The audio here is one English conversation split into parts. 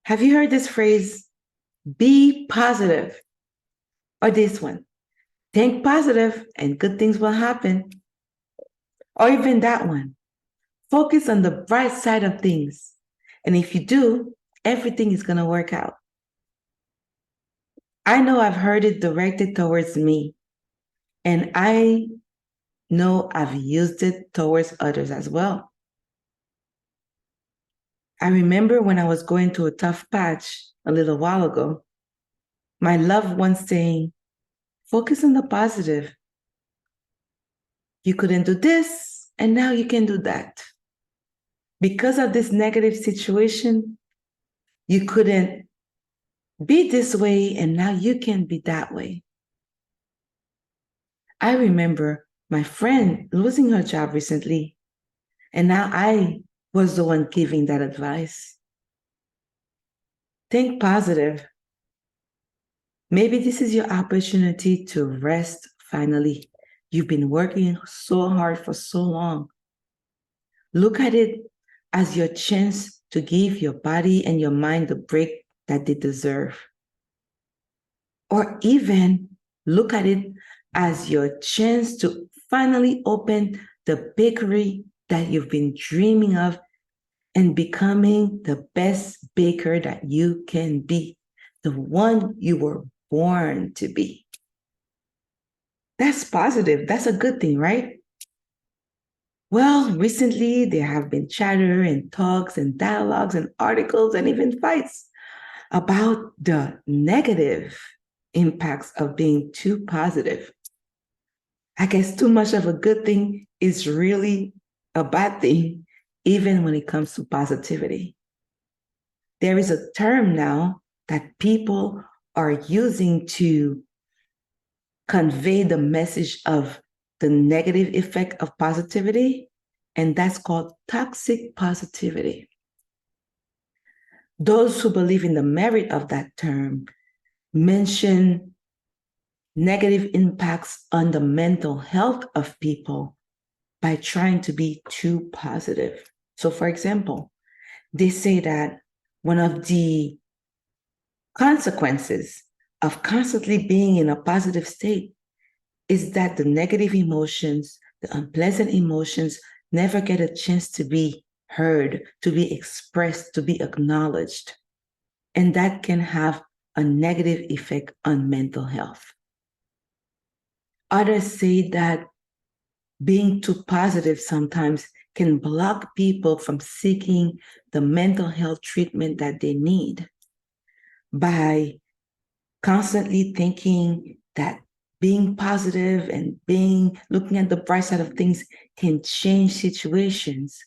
Have you heard this phrase, be positive? Or this one, think positive and good things will happen? Or even that one, focus on the bright side of things. And if you do, everything is going to work out. I know I've heard it directed towards me, and I know I've used it towards others as well. I remember when I was going through a tough patch a little while ago, my loved one saying, focus on the positive. You couldn't do this, and now you can do that. Because of this negative situation, you couldn't be this way, and now you can be that way. I remember my friend losing her job recently, and now I was the one giving that advice. Think positive. Maybe this is your opportunity to rest finally. You've been working so hard for so long. Look at it as your chance to give your body and your mind the break that they deserve. Or even look at it as your chance to finally open the bakery that you've been dreaming of and becoming the best baker that you can be, the one you were born to be. That's positive. That's a good thing, right? Well, recently there have been chatter and talks and dialogues and articles and even fights about the negative impacts of being too positive. I guess too much of a good thing is really a bad thing, even when it comes to positivity. There is a term now that people are using to convey the message of the negative effect of positivity, and that's called toxic positivity. Those who believe in the merit of that term mention negative impacts on the mental health of people by trying to be too positive. So, for example, they say that one of the consequences of constantly being in a positive state is that the negative emotions, the unpleasant emotions, never get a chance to be heard, to be expressed, to be acknowledged. And that can have a negative effect on mental health. Others say that being too positive sometimes can block people from seeking the mental health treatment that they need by constantly thinking that being positive and looking at the bright side of things can change situations.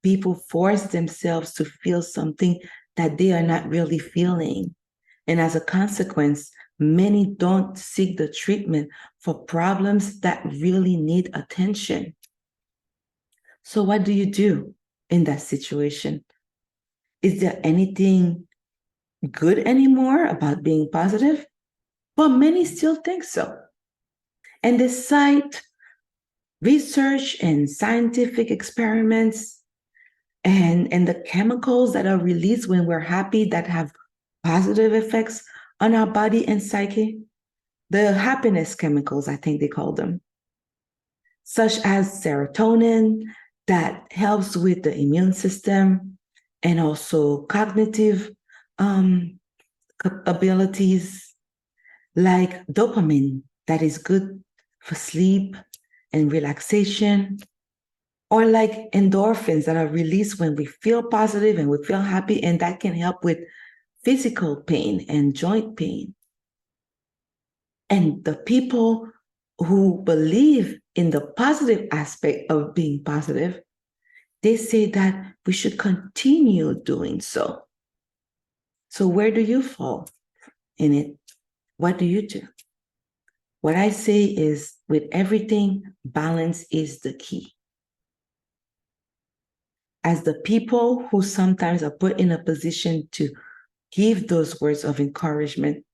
People force themselves to feel something that they are not really feeling. And as a consequence, many don't seek the treatment for problems that really need attention. So what do you do in that situation? Is there anything good anymore about being positive? But many still think so. And they cite research and scientific experiments and the chemicals that are released when we're happy that have positive effects on our body and psyche. The happiness chemicals, I think they call them, such as serotonin that helps with the immune system and also cognitive abilities, like dopamine that is good for sleep and relaxation, or like endorphins that are released when we feel positive and we feel happy, and that can help with physical pain and joint pain. And the people who believe in the positive aspect of being positive, they say that we should continue doing so. So where do you fall in it? What do you do? What I say is, with everything, balance is the key. As the people who sometimes are put in a position to give those words of encouragement,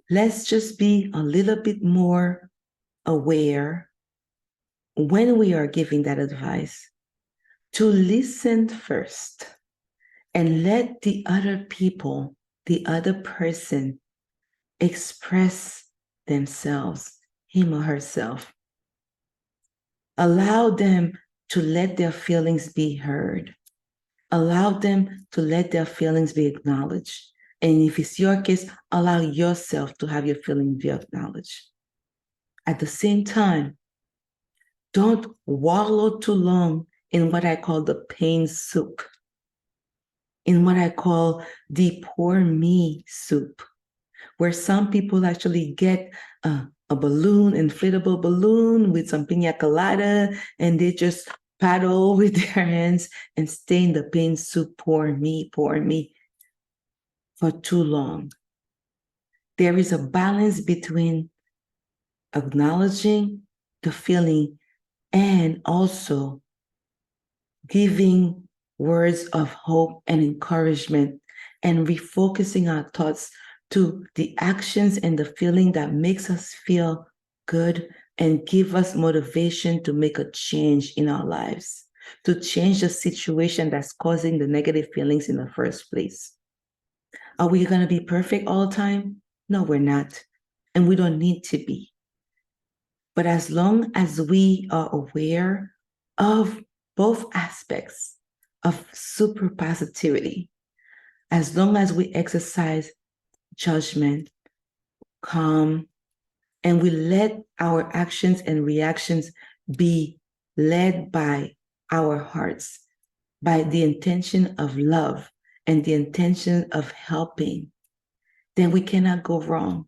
let's just be a little bit more aware when we are giving that advice to listen first and let the other people, the other person, express themselves, him or herself. Allow them to let their feelings be heard. Allow them to let their feelings be acknowledged. And if it's your case, allow yourself to have your feelings be acknowledged. At the same time, don't wallow too long in what I call the pain soup, in what I call the poor me soup, where some people actually get a balloon, inflatable balloon with some pina colada, and they just paddle with their hands and stay in the pain soup, poor me, for too long. There is a balance between acknowledging the feeling and also giving words of hope and encouragement and refocusing our thoughts to the actions and the feeling that makes us feel good and give us motivation to make a change in our lives, to change the situation that's causing the negative feelings in the first place. Are we going to be perfect all the time? No, we're not. And we don't need to be. But as long as we are aware of both aspects of super positivity, as long as we exercise judgment, calm, and we let our actions and reactions be led by our hearts, by the intention of love and the intention of helping, then we cannot go wrong.